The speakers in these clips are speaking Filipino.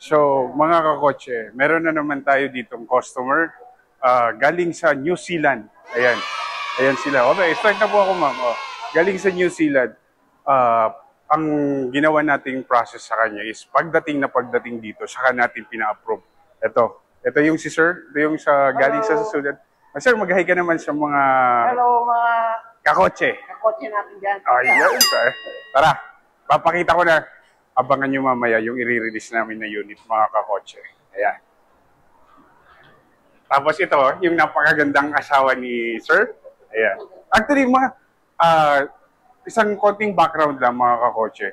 So, mga kakotse, meron na naman tayo ditong customer galing sa New Zealand. Ayan. Ayan sila. Okay, start na po ako, ma'am. Oh, galing sa New Zealand. Ang ginawa nating process sa kanya is pagdating dito, saka natin pina-approve. Ito yung si sir. Ito yung sa galing sa susunod. Sir, mag-hi ka naman sa mga Hello mga kakotse. kakotse natin dyan. Ayan, sir. Tara, papakita ko na. Abangan nyo mamaya yung i-release namin na unit, mga kakotse. Ayan. Tapos ito, yung napakagandang asawa ni Sir. Ayan. Actually, isang konting background lang, mga kakotse.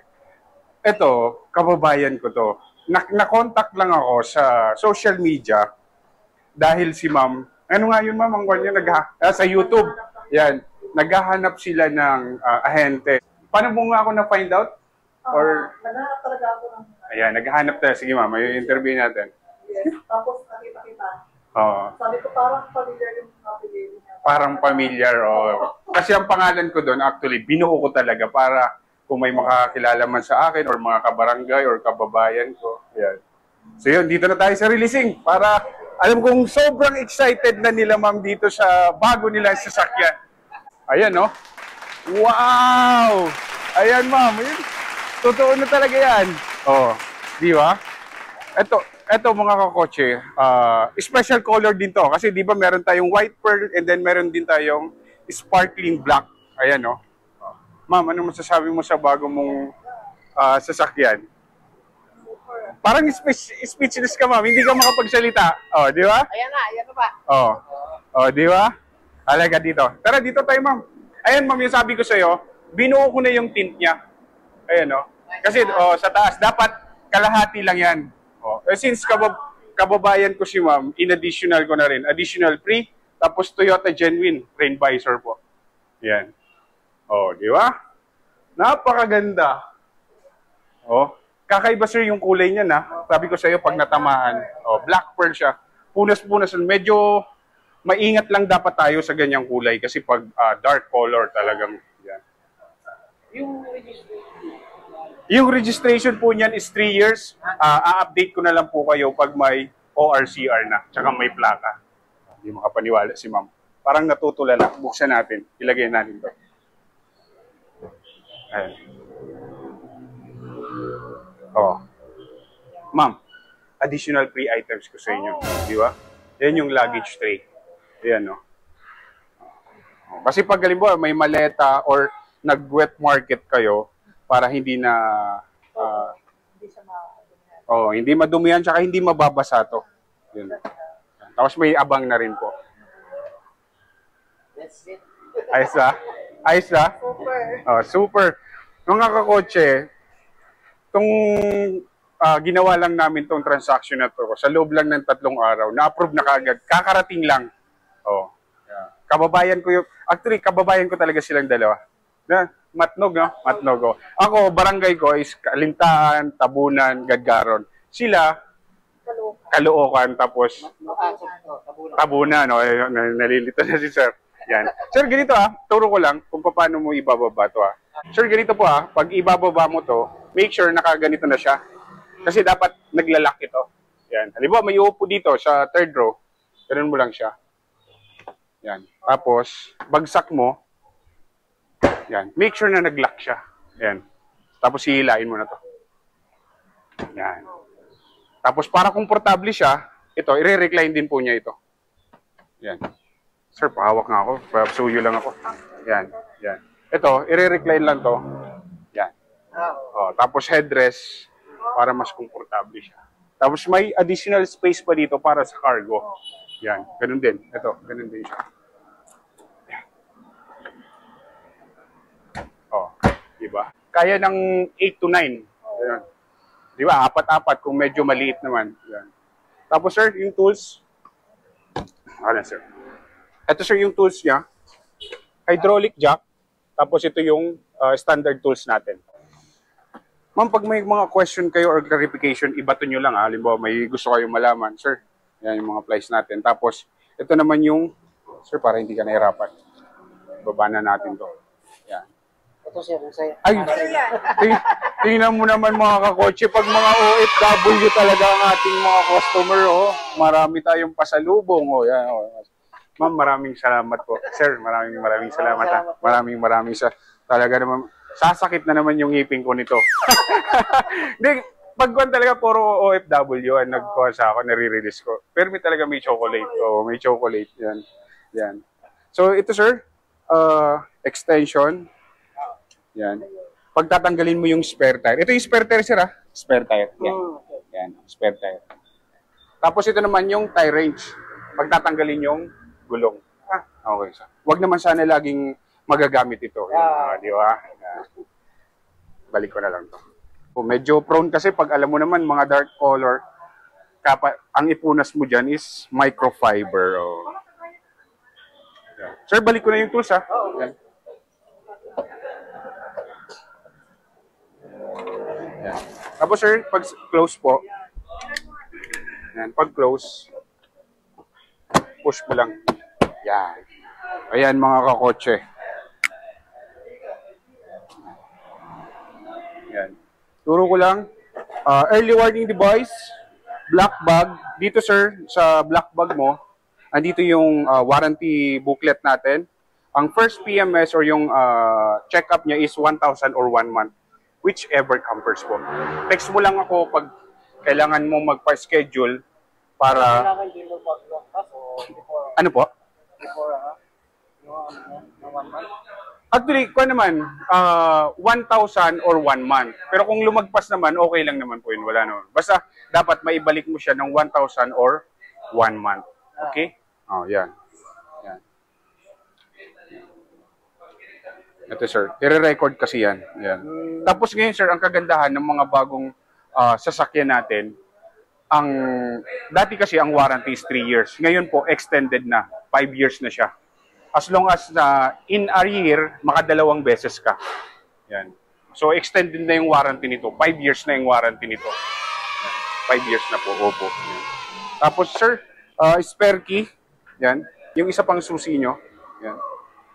Ito, kababayan ko to. Na-contact lang ako sa social media dahil si ma'am, ano nga yun ma'am, ang kanya, sa YouTube. Yan, naghahanap sila ng ahente. Paano mo nga ako na-find out? Or Naghahanap talaga ako ng... ayan, naghahanap tayo. Sige ma'am, may interview natin. Yes. Tapos nakita kita. Oo. Sabi ko parang familiar yung apelido niya. Parang familiar. Oh. Kasi ang pangalan ko doon, actually, binuo ko talaga para kung may makakilala man sa akin or mga kabarangay or kababayan ko. Ayan. So yun, dito na tayo sa releasing para alam kong sobrang excited na nila ma'am dito sa bago nilang sasakyan. Ayan, no? Wow! Ayan, ma'am. Ayan. Totoo na talaga yan. Oh, di ba? Ito mga kakotse, special color din to. Kasi di ba meron tayong white pearl and then meron din tayong sparkling black. Ayan, no? Ma'am, ano masasabi mo sa bago mong sasakyan? Parang speechless ka, ma'am. Hindi ka makapagsalita. Oh, di ba? Ayan na ba? Oh. Oh, di ba? Alaga dito. Tara, dito tayo, ma'am. Ayan, ma'am, yung sabi ko sa'yo, binuo ko na yung tint niya. Ayan, no? Kasi sa taas, dapat kalahati lang yan. Since kababayan ko si ma'am, in additional ko na rin. Additional free, tapos Toyota Genuine rain visor po. Yan. Di ba? Napakaganda. Kakaiba sir yung kulay niya na. Sabi ko sa iyo pag natamaan. Black pearl siya. Punas-punas. Medyo maingat lang dapat tayo sa ganyang kulay kasi pag dark color talagang yan. Yung registration po niyan is 3 years. A-update ko na lang po kayo pag may ORCR na, tsaka may plaka. Hindi makapaniwala si ma'am. Parang natutulala. Buksan natin. Ilagay natin to. Ayan. Ma'am, additional free items ko sa inyo. Di ba? Yan yung luggage tray. Ayan, no? Kasi pag halimbawa may maleta or nag-wet market kayo, para hindi na hindi madumihan tsaka hindi mababasa to. Yun. Tapos may abang na rin po. That's it. Ayos na? Ayos na? Super. Super. Mga kakotse, itong ginawa lang namin tong transaction na to sa loob lang ng 3 araw. Na-approve na kaagad. Kakarating lang. Yeah. Kababayan ko yung, actually, kababayan ko talaga silang dalawa. Na, Matnog, no? Matnog. Ako, barangay ko is Kalintaan, Tabunan, Gadgaron. Sila, Caloocan, tapos Tabunan. No? Nalilito na si sir. Yan. Sir, ganito turo ko lang kung paano mo ibababa to Sir, ganito po pag ibababa mo to, make sure nakaganito na siya. Kasi dapat naglalak ito. Yan. Halimbawa, may uupo dito sa 3rd row. Ganun mo lang siya. Yan. Tapos, bagsak mo. Yan. Make sure na nag-lock siya. Yan. Tapos hihilain mo na to. Yan. Tapos para komportable siya, ito, i-recline din po niya ito. Yan. Sir, pahawak nga ako. Pasuyo lang ako. Yan. Yan. Ito, i-recline lang to. Yan. Tapos headrest para mas komportable siya. Tapos may additional space pa dito para sa cargo. Yan. Ganun din. Ito, ganun din siya. Diba? Kaya ng 8 to 9. Ayan. Diba? 4-4 kung medyo maliit naman. Ayan. Tapos sir, yung tools. Ano sir? Ito sir yung tools niya. Hydraulic jack. Tapos ito yung standard tools natin. Ma'am, pag may mga question kayo or clarification, ibato nyo lang halimbawa may gusto kayong malaman. Sir, yan yung mga plies natin. Tapos, ito naman yung, sir, para hindi ka nahirapan. Baba na natin to. Yan. Ito sir, sa'yo. Ay, tingnan mo naman mga kakotse, pag mga OFW talaga ang ating mga customer, oh, marami tayong pasalubong. Oh, yan, oh. Ma'am, maraming salamat po. Sir, maraming salamat. Ha. Maraming talaga naman, sasakit na naman yung ngipin ko nito. Hindi, pagkuhan talaga puro OFW ang nagkuha sa ako, nare-release ko. Pero may chocolate. Oh, may chocolate. Yan. Yan. So, ito sir, extension. Yan. Pagtatanggalin mo yung spare tire. Ito yung spare tire, sir, ha? Spare tire. Yan. Yan, spare tire. Tapos ito naman yung tire range. Pagtatanggalin yung gulong. Okay, sir. Huwag naman sana laging magagamit ito. Di ba? Balik ko na lang to. Medyo prone kasi pag alam mo naman mga dark color, ang ipunas mo dyan is microfiber. Oh. Yan. Sir, balik ko na yung tools, ha? Yan. Yan. Tapos sir, pag close po, yan, pag close, push mo lang. Yan. Ayan mga kakotse. Yan. Turo ko lang, early warning device, black bag. Dito sir, sa black bag mo, andito yung warranty booklet natin. Ang first PMS or yung check-up niya is 1,000 or 1 month. Whichever comes first po. Text mo lang ako pag kailangan mo magpa-schedule para... Kailangan din mo mag-lock o before? Ano po? Before, no 1 month? Actually, kung naman, 1,000 or 1 month. Pero kung lumagpas naman, okay lang naman po yun. Wala naman. Basta, dapat maibalik mo siya ng 1,000 or 1 month. Okay? Oh, yan. Yan. Ito, sir. I-record kasi yan. Yan. Tapos ngayon, sir, ang kagandahan ng mga bagong sasakyan natin, dati kasi ang warranty is 3 years. Ngayon po, extended na. 5 years na siya. As long as in a year, makadalawang beses ka. Yan. So, extended na yung warranty nito. 5 years na yung warranty nito. 5 years na po. Opo. Yan. Tapos, sir, spare key. Yan. Yung isa pang susi nyo. Yan.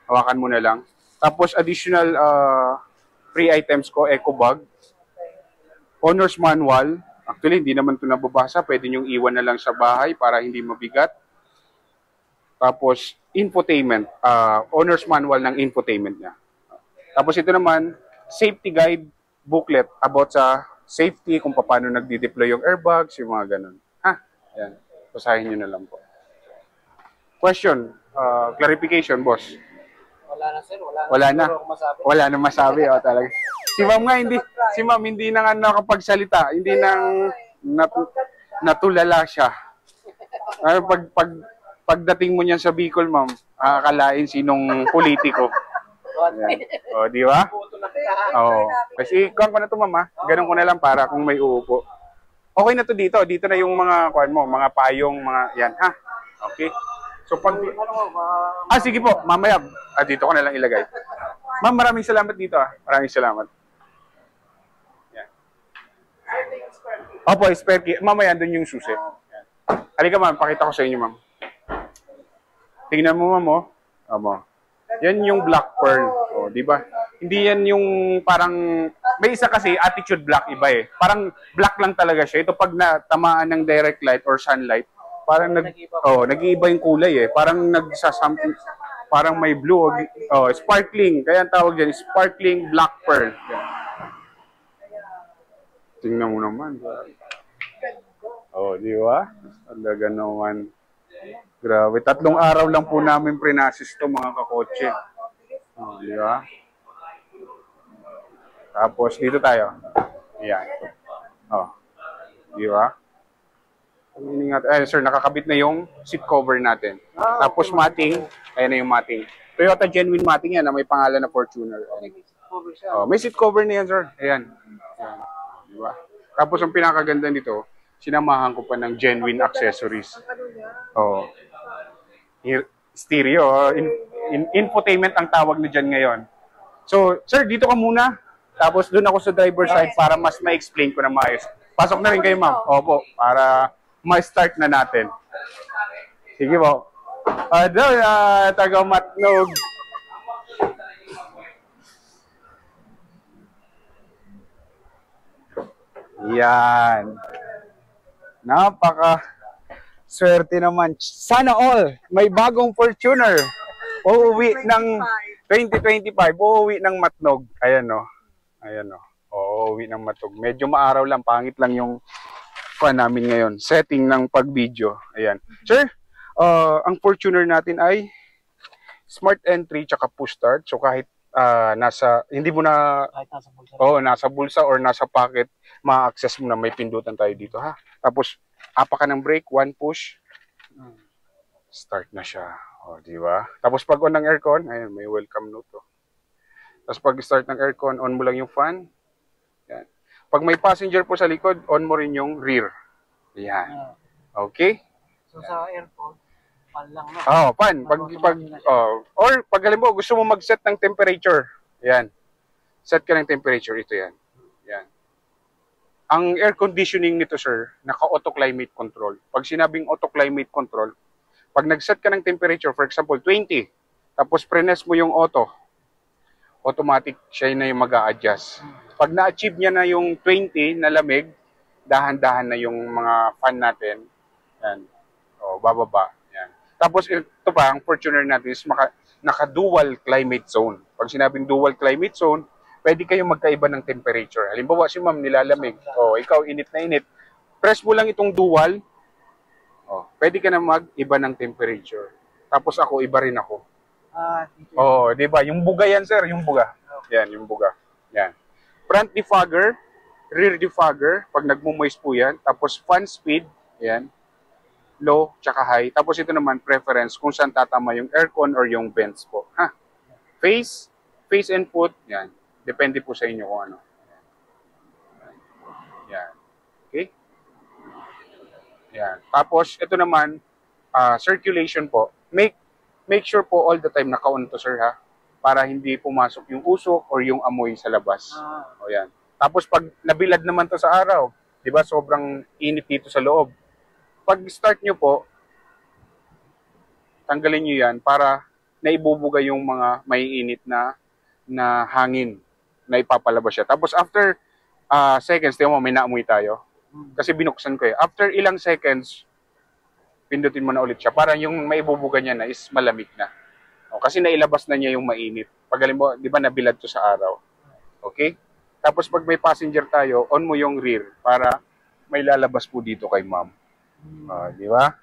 Hawakan mo na lang. Tapos, additional free items ko, eco bag. Owner's manual. Actually, hindi naman ito nababasa. Pwede nyo iwan na lang sa bahay para hindi mabigat. Tapos, infotainment. Owner's manual ng infotainment niya. Tapos ito naman, safety guide booklet about sa safety, kung paano nagdi-deploy yung airbags, yung mga ganun. Yan. Basahin nyo na lang po. Question, clarification, boss. Wala na sir, Wala na. Wala na masabi. Oh, talaga. Si ma'am nga, hindi na nga nakapagsalita. Hindi nang natulala siya. Pagdating mo niyan sa Bicol, ma'am, akalain sinong politiko. O, di ba? Oo. Kasi, kuhan ko na ito, ma'am, ha? Ganun ko na lang para kung may uupo. Okay na to dito. Dito na yung mga, kuhan mo, mga payong, mga, yan, ha? Okay? So, pag... sige po, mamaya, dito ko na lang ilagay. Ma'am, maraming salamat dito, ha? Maraming salamat. Yan. Opo, spare key. Mamaya, doon yung susi. Halika, ma'am, pakita ko sa inyo, ma'am. Tingnan mo, ma'am, oh. Yan yung black pearl. Oh, di ba? Hindi yan yung parang... May isa kasi, attitude black, iba eh. Parang black lang talaga siya. Ito pag natamaan ng direct light or sunlight, parang nag-iiba yung kulay eh. Parang parang may blue. Sparkling. Kaya ang tawag dyan, sparkling black pearl. Yan. Tingnan mo naman. Di ba? Talaga naman. Grabe. 3 araw lang po namin prinasis to mga kakotse. Di ba? Tapos dito tayo. Ayan. Di ba? Sir, nakakabit na yung seat cover natin. Tapos matting. Ayan na yung matting. Toyota genuine matting yan na may pangalan na Fortuner. May seat cover na yan, sir. Ayan. Di ba? Tapos ang pinakaganda nito, sinamahan ko pa ng genuine accessories. Stereo. Infotainment ang tawag na dyan ngayon. So, sir, dito ka muna. Tapos doon ako sa driver side para mas ma-explain ko na maayos. Pasok na rin kayo, ma'am. Opo, para ma-start na natin. Sige po. Taga Matnog. Yan. Napaka swerte naman. Sana all. May bagong Fortuner. Uuwi ng 2025. Uuwi ng Matnog. Ayan o. Ayan o. Uuwi ng Matnog. Medyo maaraw lang. Pangit lang yung namin ngayon. Setting ng pag-video. Ayan. Sir, ang Fortuner natin ay smart entry tsaka push start. So kahit hindi mo na Kahit nasa bulsa. nasa bulsa or nasa pocket, ma-access mo na, may pindutan tayo dito ha. Tapos apa ka ng brake, one push, start na siya. Di ba? Tapos pag on ng aircon, ayun, may welcome note to. Tapos pag start ng aircon, on mo lang yung fan. Yan. Pag may passenger po sa likod, on mo rin yung rear. Yan. Okay? So sa aircon, pan lang na. Pan. Or pag halimbawa gusto mo mag-set ng temperature. Yan. Set ka ng temperature. Ito yan. Yan. Ang air conditioning nito, sir, naka-auto climate control. Pag sinabing auto climate control, pag nag-set ka ng temperature, for example, 20, tapos prenes mo yung auto, automatic siya na yung mag-a-adjust. Pag na-achieve niya na yung 20 na lamig, dahan-dahan na yung mga fan natin. Yan. Bababa. Yan. Tapos ito pa, ang Fortuner natin is naka-dual climate zone. Pag sinabing dual climate zone, pwede kayong magkaiba ng temperature. Halimbawa, si ma'am nilalamig. Ikaw init na init. Press mo lang itong dual. Pwede ka na mag-iba ng temperature. Tapos ako, iba rin ako. Di ba? Yung buga yan, sir. Yung buga. Yan, yung buga. Yan. Front defogger, rear defogger, pag nagmo-moist po yan. Tapos fan speed, yan. Low, tsaka high. Tapos ito naman, preference, kung saan tatama yung aircon or yung vents po. Face input, yan. Depende po sa inyo kung ano. Yan. Okay? Yan. Tapos, ito naman, circulation po. Make sure po all the time naka-on to, sir, ha? Para hindi pumasok yung usok or yung amoy sa labas. Yan. Tapos, pag nabilad naman to sa araw, di ba, sobrang init dito sa loob. Pag start nyo po, tanggalin nyo yan para naibubuga yung mga maiinit na hangin na ipapalabas siya. Tapos after seconds, tingnan mo, may naamoy tayo. Kasi binuksan ko eh. After ilang seconds, pindutin mo na ulit siya para yung maibubuga niya na is malamig na. Kasi nailabas na niya yung mainit. Pag alam mo, di ba nabilad to sa araw. Okay? Tapos pag may passenger tayo, on mo yung rear para may lalabas po dito kay ma'am. Di ba?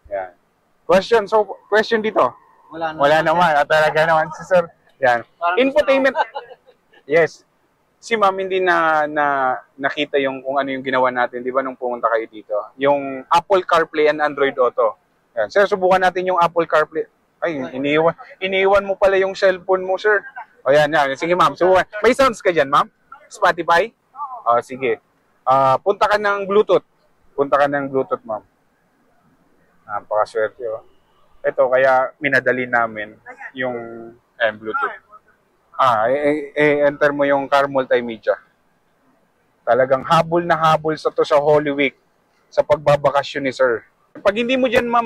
Yan. Question dito? Wala naman. Talaga naman si sir. Yan. Infotainment. Yes. Si ma'am hindi na nakita yung kung ano yung ginawa natin, di ba, nung pumunta kayo dito. Yung Apple CarPlay and Android Auto. Yan. Sir, subukan natin yung Apple CarPlay. Ay, iniiwan mo pala yung cellphone mo, sir. Yan. Sige, ma'am. Subukan. May sounds ka dyan, ma'am? Spotify? Sige. Punta ka ng Bluetooth. Ma'am. Napakaswerte, Ito, kaya minadali namin yung Bluetooth. Enter mo yung car multimedia. Talagang habol na habol sa Holy Week sa pagbabakasyon ni sir. Pag hindi mo dyan, ma'am,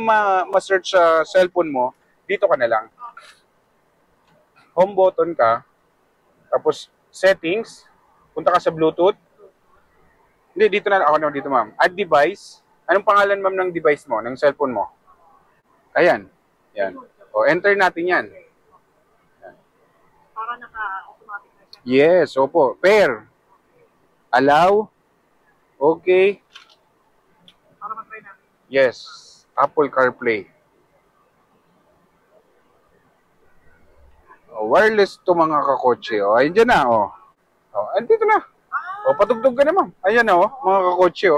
ma-search sa cellphone mo, dito ka na lang. Home button ka, tapos settings, punta ka sa Bluetooth. Hindi, dito na ako na dito, ma'am. Add device. Anong pangalan, ma'am, ng device mo, ng cellphone mo? Ayan. Yan. Enter natin yan. Para naka-automatic na siya. Yes, opo. Pair. Allow. Okay. Para mag-try natin. Yes. Apple CarPlay. Wireless to mga kakotse. Ayun dyan na, andito na. Patugtog ka na, ma'am. Ayan na, mga kakotse,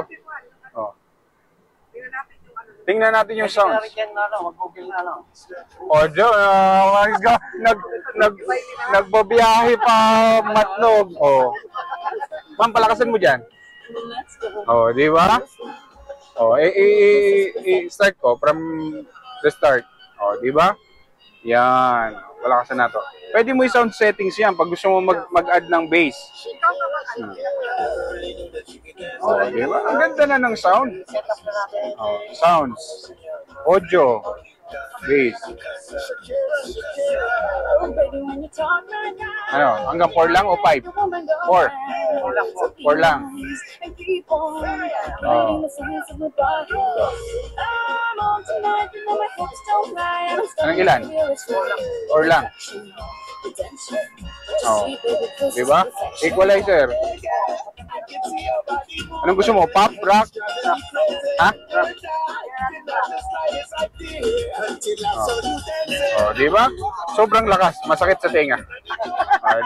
Tingnan natin yung sounds. Mag-google na lang. Nagbabiyahe pa Matnog. Ma'am, palakasan mo dyan. Di ba? I-start ko from the start. Di ba? Yan. Palakasan na to. Pwede mo i-sound settings yan pag gusto mo mag-add ng bass. Di ba? Ang ganda na ng sound. Sounds. Audio. Base. Ano? Hanggang 4 lang o 5? 4. 4 lang. Oh. Anong ilan? 4 lang. Oh. Diba? Equalizer. Anong gusto mo? Pop? Rock? Ha? Oh, di ba? Sobrang lakas, masakit sa tenga.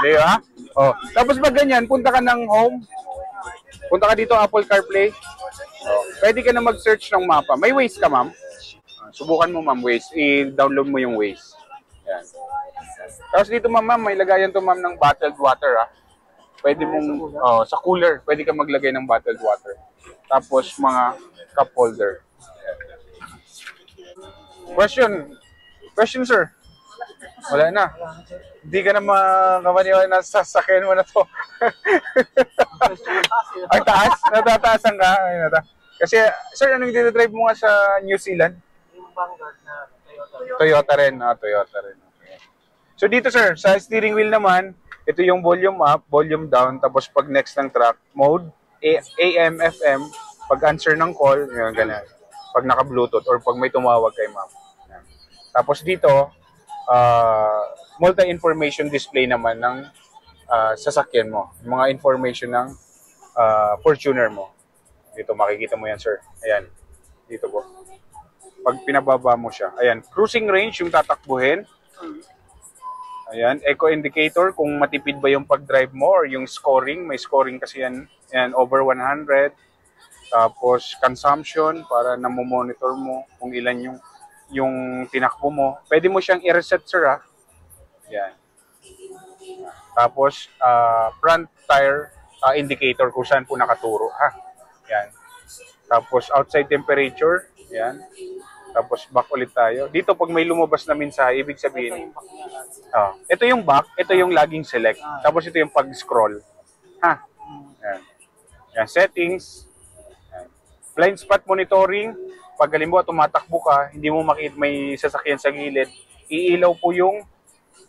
Di ba? Oh, tapos pag ganyan, punta ka ng home. Punta ka dito Apple CarPlay. Oh, pwede ka na mag-search ng mapa. May Waze ka, ma'am? Subukan mo, ma'am, Waze. I-download mo yung Waze. Yan. Tapos dito, ma'am, may lagayan to, ma'am, ng bottled water, ha. Pwede mong, sa cooler, pwede ka maglagay ng bottled water. Tapos mga cup holder. Question, sir. Wala na. Hindi ka na makapaniwala na sasakyan mo na to. Ang taas? Natataasan ka? Kasi, sir, anong dinadrive mo nga sa New Zealand? Yung Vanguard na Toyota. Toyota rin. Toyota rin. Okay. So dito, sir, sa steering wheel naman, ito yung volume up, volume down, tapos pag next ng track, mode, AM, FM, pag answer ng call, yun, ganyan. Pag naka-Bluetooth or pag may tumawag kay ma'am. Tapos dito, multi-information display naman ng sasakyan mo. Mga information ng Fortuner mo. Dito, makikita mo yan, sir. Ayan. Dito po. Pag pinababa mo siya. Ayan. Cruising range, yung tatakbuhin. Ayan, eco indicator kung matipid ba yung pag-drive mo or yung scoring. May scoring kasi yan, over 100. Tapos consumption para na-monitor mo kung ilan yung tinakbo mo. Pwede mo siyang i-reset, sir, ha. Yan. Tapos front tire indicator kung saan po nakaturo, ha. Yan. Tapos outside temperature, yan. Tapos back ulit tayo. Dito pag may lumabas na mensahe, ibig sabihin, ito yung back, ito yung laging select. Tapos ito yung pag-scroll. Ha? Yan. Yan, settings. Yan. Blind spot monitoring. Pag halimbawa tumatakbo ka, hindi mo makita may sasakyan sa gilid, iilaw po yung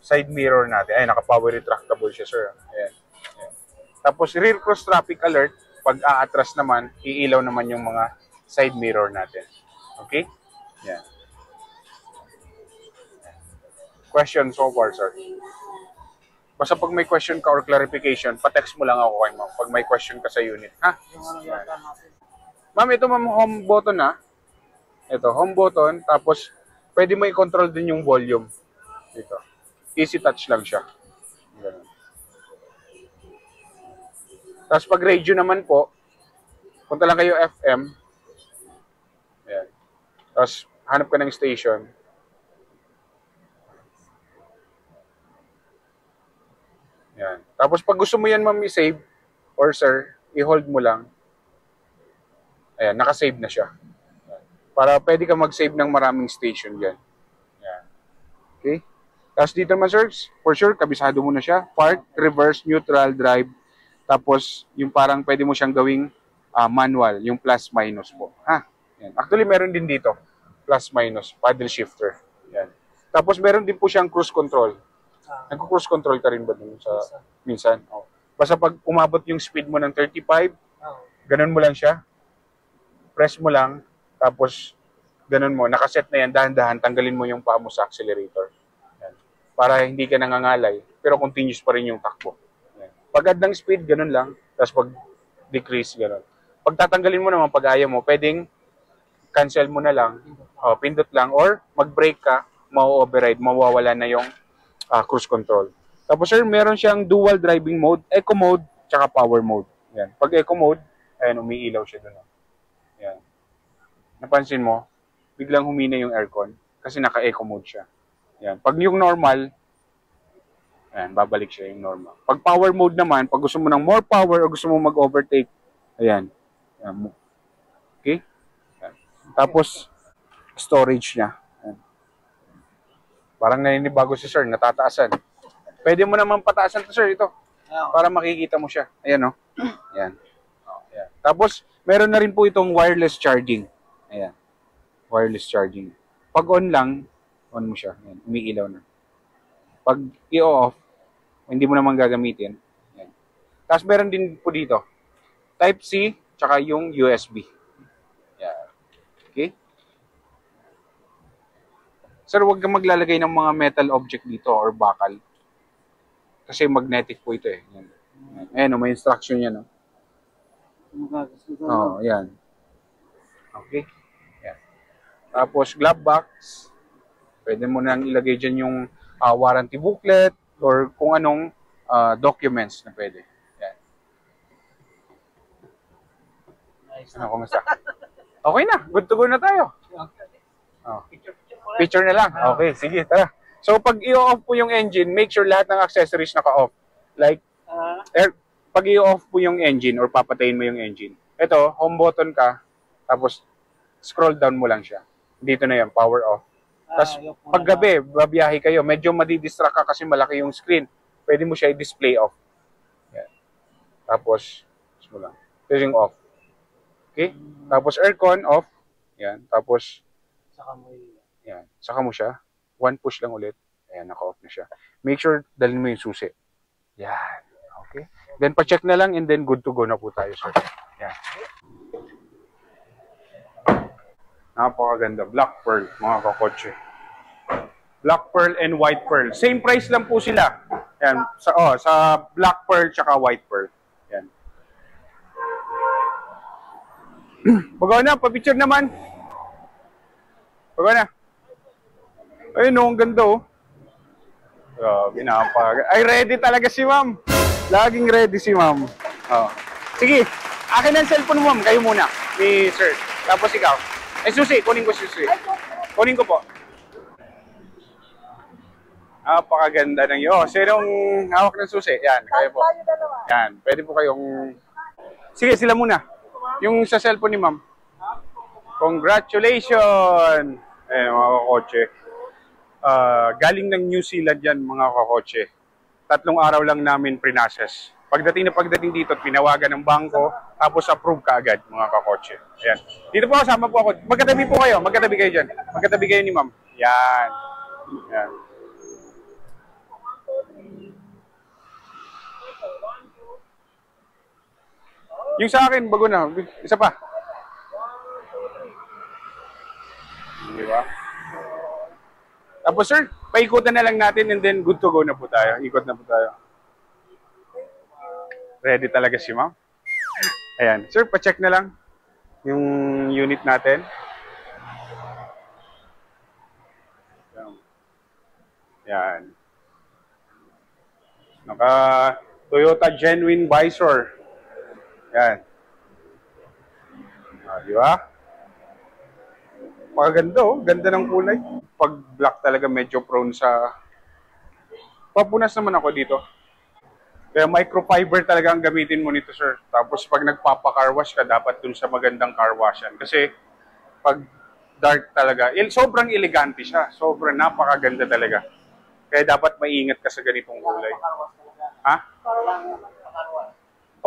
side mirror natin. Ay, naka-power retractable siya, sir. Ayan. Ayan. Tapos rear cross traffic alert, pag aatras naman, iilaw naman yung mga side mirror natin. Okay? Yan. Question so far, sir. Basta pag may question ka or clarification, pa-text mo lang ako kay ma'am pag may question ka sa unit. Ha? Ma'am, ito ma'am, home button na. Ito, home button. Tapos, pwede mo i-control din yung volume. Dito. Easy touch lang siya. Ganun. Tapos pag radio naman po, punta lang kayo FM. Ayan. Tapos, hanap ka ng station. Yan. Tapos, pag gusto mo yan, ma'am, i-save, or sir, i-hold mo lang. Ayan, naka-save na siya. Ayan. Para pwede ka mag-save ng maraming station yan. Yan. Okay? Tapos dito naman, sir, for sure, kabisado mo na siya. Park, reverse, neutral, drive. Tapos, yung parang pwede mo siyang gawing manual, yung plus-minus po. Ha? Yan. Actually, meron din dito. Plus-minus, paddle shifter. Yan. Tapos, meron din po siyang cruise control. Nag-cruise control ka rin ba dun sa minsan? Oh. Basta pag umabot yung speed mo ng 35, ganun mo lang siya. Press mo lang, tapos ganun mo, nakaset na yan, dahan-dahan, tanggalin mo yung paa mo sa accelerator. Yan. Para hindi ka nangangalay, pero continuous pa rin yung takbo. Yan. Pag add ng speed, ganun lang, tapos pag decrease, ganun. Pag tatanggalin mo naman, pag ayaw mo, pwedeng cancel mo na lang, pindot lang, or mag-brake ka, ma-override, mawawala na yung cruise control. Tapos sir, meron siyang dual driving mode, eco mode, tsaka power mode. Yan. Pag eco mode, ayan, umiilaw siya doon. Yan. Napansin mo, biglang humina yung aircon kasi naka-eco mode siya. Yan. Pag yung normal, ayan, babalik siya yung normal. Pag power mode naman, pag gusto mo ng more power o gusto mo mag-overtake, ayan. Ayan. Okay? Ayan. Tapos, storage niya. Parang naninibago si sir, natataasan. Pwede mo naman pataasan to, sir, ito. Para makikita mo siya. Ayan, no? Ayan. Ayan. Tapos, meron na rin po itong wireless charging. Ayan. Wireless charging. Pag on lang, on mo siya. Yan, umiilaw na. Pag i-off, hindi mo naman gagamitin. Yan. Tapos meron din po dito, Type-C, tsaka yung USB. Yan. Okay? Sir, huwag kang maglalagay ng mga metal object dito or bakal. Kasi magnetic po ito eh. Yan. Ayan, may instruction yan. Oh, yan. Okay. Yan. Tapos, glove box. Pwede mo nang ilagay dyan yung warranty booklet or kung anong documents na pwede. Yan. Ano, kumusta? Okay na. Good to go na tayo. Oh. Picture na lang. Okay, sige, tara. So, pag i-off po yung engine, make sure lahat ng accessories naka-off. Like, pag i-off po yung engine or papatayin mo yung engine, ito, home button ka, tapos scroll down mo lang siya. Dito na yan, power off. Tapos, pag gabi, babiyahe kayo, medyo madidistract ka kasi malaki yung screen. Pwede mo siya i-display off. Yan. Tapos, mo lang. Ito yung off. Okay? Tapos, aircon off. Yan. Tapos, yan. Saka mo siya. One push lang ulit. Ayan, naka-off na siya. Make sure, dalhin mo yung susi. Yan. Okay? Then, pa-check na lang and then good to go na po tayo, sir. Yan. Napakaganda. Black pearl, mga kakotse. Black pearl and white pearl. Same price lang po sila. Yan. Sa black pearl tsaka white pearl. Yan. Pagawa na, pa-picture naman. Pagawa na. Ayun, no, ang ganda, oh. Grabe, ay, ready talaga si ma'am. Laging ready si ma'am. Oh. Sige, akin ang cellphone mo, ma'am. Kayo muna, ni sir. Tapos ikaw. Eh, susi, kunin ko susi. Kunin ko po. Napakaganda ng iyo. Sinong hawak ng susi? Yan, kayo po. Yan, pwede po kayong... Sige, sila muna. Yung sa cellphone ni ma'am. Congratulations! Eh, mga kakotse. Galing ng New Zealand yan, mga kakotse. 3 araw lang namin prinases. Pagdating dito, pinawagan ng bangko, tapos approve ka agad, mga kakotse. Ayan. Dito po, sama po ako. Magkatabi po kayo. Magkatabi kayo dyan. Magkatabi kayo ni ma'am. Yan. Yan. Yung sa akin, bago na. Isa pa. Di ba? Tapos sir, paikutan na lang natin and then good to go na po tayo. Ikot na po tayo. Ready talaga si ma'am. Ayan. Sir, pa-check na lang yung unit natin. Ayan. Naka Toyota Genuine Visor. Ayan. Di ba? Maganda, oh. Ganda ng kulay. Pag black talaga medyo prone sa... Papunas naman ako dito. Kaya microfiber talaga ang gamitin mo nito, sir. Tapos pag nagpapa-car wash ka, dapat dun sa magandang car washan. Kasi pag dark talaga, sobrang elegante siya. Sobrang napakaganda talaga. Kaya dapat maingat ka sa ganitong kulay. Ha?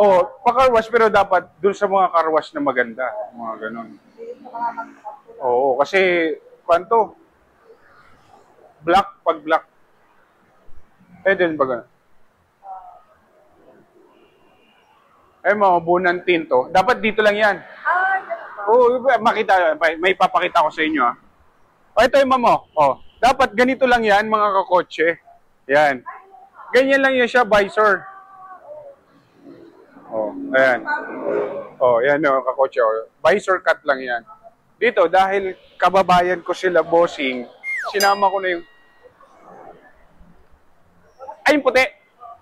Oh, pa-car wash pero dapat dun sa mga car wash na maganda. Mga ganun. Oo, kasi kwanto? Black, pag black. Eh, din ba ganun? Eh, mga bunang tinto. Dapat dito lang yan. Oo, makita, may papakita ko sa inyo. Ah. O, ito yung mamo. Oh, dapat ganito lang yan, mga kakotse. Yan. Ganyan lang yan siya, visor. Oh, ayan. Oh, yan o, kakotse. Oh. Visor cut lang yan. Dito, dahil kababayan ko sila, bossing, sinama ko na yung... Ay, yung puti!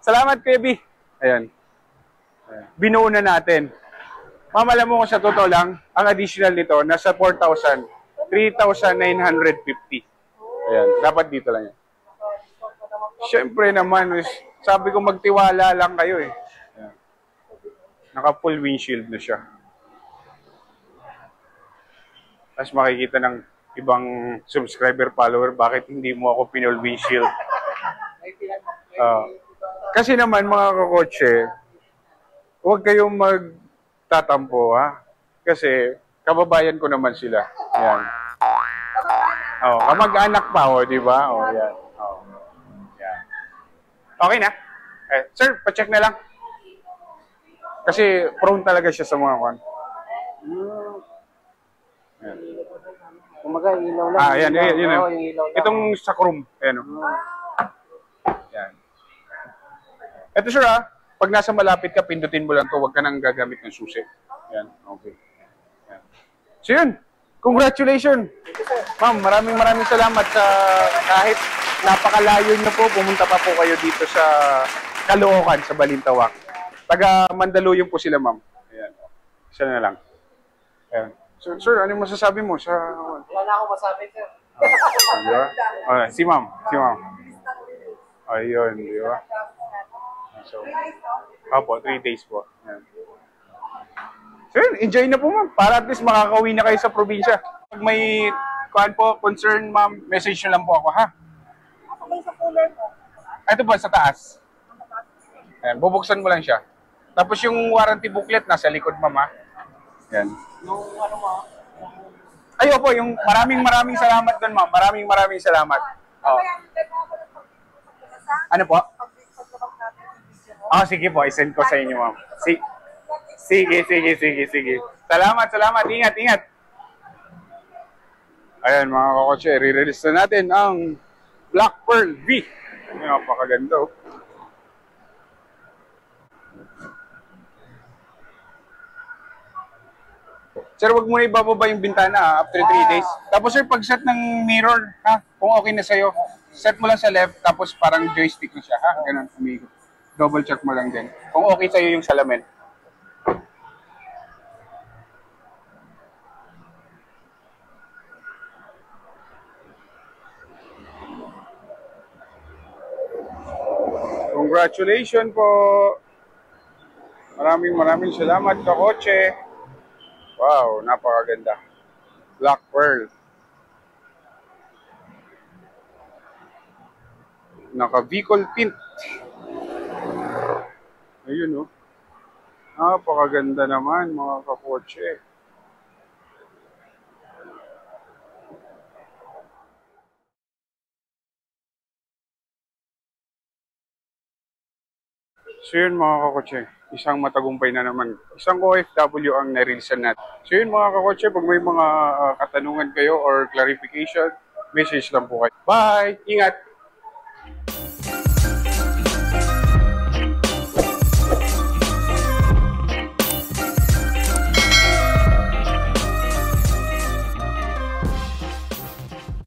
Salamat, Kuya B. Ayan. Binuo na natin. Mamala mo ko sa totoo lang, ang additional nito, nasa 4,000. 3,950. Ayan, dapat dito lang yan. Siyempre naman, sabi ko magtiwala lang kayo eh. Ayan. Naka full windshield na siya. Tapos makikita ng ibang subscriber, follower, bakit hindi mo ako pinol windshield? Kasi naman mga kakotse, huwag kayong magtatampo ha. Kasi kababayan ko naman sila. Ayan. Oh, kamag-anak pa, oh, di ba? Oh, yan. Oh. Yan. Okay na? Sir, pa-check na lang. Kasi prone talaga siya sa mga kwan. Yan. Kumaga, ilaw lang. Yan, yun. Oo, yung ilaw lang. Itong sa chrome. Ayan, oh. Yan. Ito, sir, pag nasa malapit ka, pindutin mo lang to. Huwag ka nang gagamit ng susi. Yan, okay. Yan. So, yun. Congratulations! Ma'am, maraming salamat sa kahit napakalayo niyo po, pumunta pa po kayo dito sa Caloocan, sa Balintawak. Taga Mandaluyong po sila, ma'am. Ayan. Isa na lang. Ayan. Sir, ano masasabi mo sa... Wala na ako masabi, sir. Di ba? Si ma'am. Ayun, di ba? So, opo, 3 days po. Ayan. So yun, enjoy na po ma'am. Para at least makakauwi na kayo sa probinsya. Pag may concern ma'am, message nyo lang po ako, ha? Sa cooler ko. Ito po, sa taas. Ayan, bubuksan mo lang siya. Tapos yung warranty booklet nasa likod ma'am, ha? Yan. Yung ano mo, Ay, opo, yung maraming salamat doon ma'am. Maraming salamat. Oh. Ano po? Sige po, isend ko sa inyo ma'am. Sige. Salamat. Ingat. Ayan mga kakotse, re-release na natin ang Black Pearl V. Napakaganda, oh. Sir, wag mo na ibababa yung bintana after 3 days. Tapos sir, pag-set ng mirror, kung okay na sa'yo, set mo lang sa left, tapos parang joystick na siya, ganun, amigo. Double check mo lang din. Kung okay sa'yo yung salamin. Congratulations po. Maraming salamat kakotse. Wow, napakaganda. Black Pearl. Naka-vehicle tint. Ayun, oh. Napakaganda naman mga kakotse. So yun mga kakotse, isang matagumpay na naman. Isang OFW ang narilisan natin. So yun mga kakotse, pag may mga katanungan kayo or clarification, message lang po kayo. Bye! Ingat!